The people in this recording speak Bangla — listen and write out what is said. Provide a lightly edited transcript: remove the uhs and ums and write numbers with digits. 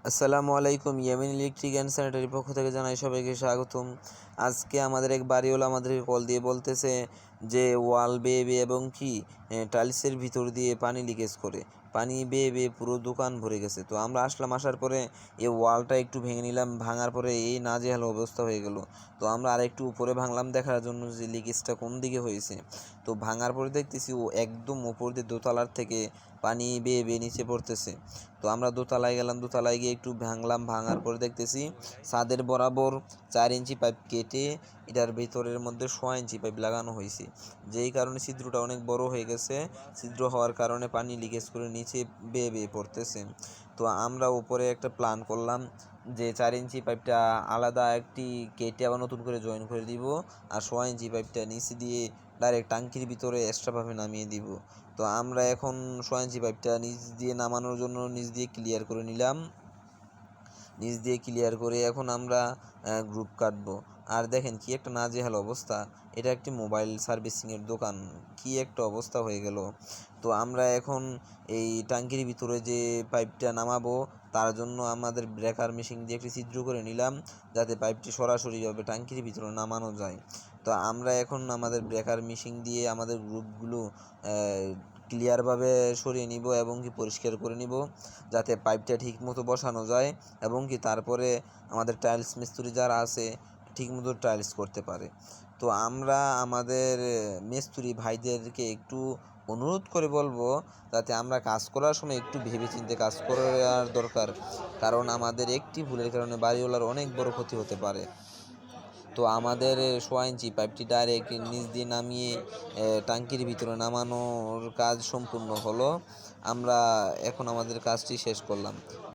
আসসালামু আলাইকুম। ইয়ামিন ইলেকট্রিক অ্যান্ড স্যানিটারি পক্ষ থেকে জানাই সবাইকে স্বাগতম। আজকে আমাদের এক বাড়িওয়ালা আমাদেরকে কল দিয়ে বলতেছে যে ওয়াল বেয়ে বেয়ে এবং টাইলসের ভিতর দিয়ে পানি লিকেজ করে, পানি বেয়ে বেয়ে পুরো দোকান ভরে গেছে। তো আমরা আসলাম, আসার পরে এই ওয়ালটা একটু ভেঙে নিলাম, ভাঙার পরে এই নাজেহাল অবস্থা হয়ে গেল। তো আমরা আরেকটু উপরে ভাঙলাম দেখার জন্য যে লিকেজটা কোন দিকে হয়েছে। তো ভাঙার পরে দেখতেছি ও একদম উপর দিয়ে দোতলার থেকে পানি বেয়ে বেয়ে নিচে পড়তেছে। তো আমরা দোতলায় গেলাম, দোতলায় গিয়ে একটু ভাঙলাম, ভাঙার পরে দেখতেছি ছাদের বরাবর 4 ইঞ্চি পাইপ কেটে এটার ভিতরের মধ্যে 6 ইঞ্চি পাইপ লাগানো হয়েছে, যেই কারণে ছিদ্রটা অনেক বড় হয়ে গেছে। ছিদ্র হওয়ার কারণে পানি লিকেজ করে নিচে বেয়ে বেয়ে পড়তেছে। তো আমরা উপরে একটা প্ল্যান করলাম যে 4 ইঞ্চি পাইপটা আলাদা একটি কেটে আবার নতুন করে জয়েন করে দিব, আর 6 ইঞ্চি পাইপটা নিচে দিয়ে ডাইরেক্ট টাঙ্কির ভিতরে এক্সট্রাভাবে নামিয়ে দিব। তো আমরা এখন 6 ইঞ্চি পাইপটা নিচ দিয়ে নামানোর জন্য নিচ দিয়ে ক্লিয়ার করে নিলাম। নিচ দিয়ে ক্লিয়ার করে এখন আমরা গ্রুপ কাটবো। আর দেখেন কি একটা নাজেহাল অবস্থা, এটা একটি মোবাইল সার্ভিসিংয়ের দোকান, কি একটা অবস্থা হয়ে গেল। তো আমরা এখন এই ট্যাঙ্কির ভিতরে যে পাইপটা নামাবো তার জন্য আমাদের ব্রেকার মেশিন দিয়ে একটি ছিদ্র করে নিলাম, যাতে পাইপটি সরাসরিভাবে ট্যাঙ্কির ভিতরে নামানো যায়। তো আমরা এখন আমাদের ব্রেকার মেশিন দিয়ে আমাদের গ্রুপগুলো ক্লিয়ারভাবে সরিয়ে নিব এবং পরিষ্কার করে নিব, যাতে পাইপটা ঠিকমতো বসানো যায় এবং তারপরে আমাদের টাইলস মিস্ত্রি যারা আছে ঠিকমতো টাইলস করতে পারে। তো আমরা আমাদের মিস্ত্রি ভাইদেরকে একটু অনুরোধ করে বলবো যাতে আমরা কাজ করার সময় একটু ভেবেচিন্তে কাজ করার দরকার, কারণ আমাদের একটি ভুলের কারণে বাড়িওয়ালার অনেক বড় ক্ষতি হতে পারে। তো আমাদের 6 ইঞ্চি পাইপটি ডাইরেক্ট নিচ দিয়ে নামিয়ে টাঙ্কির ভিতরে নামানোর কাজ সম্পূর্ণ হলো। আমরা এখন আমাদের কাজটি শেষ করলাম।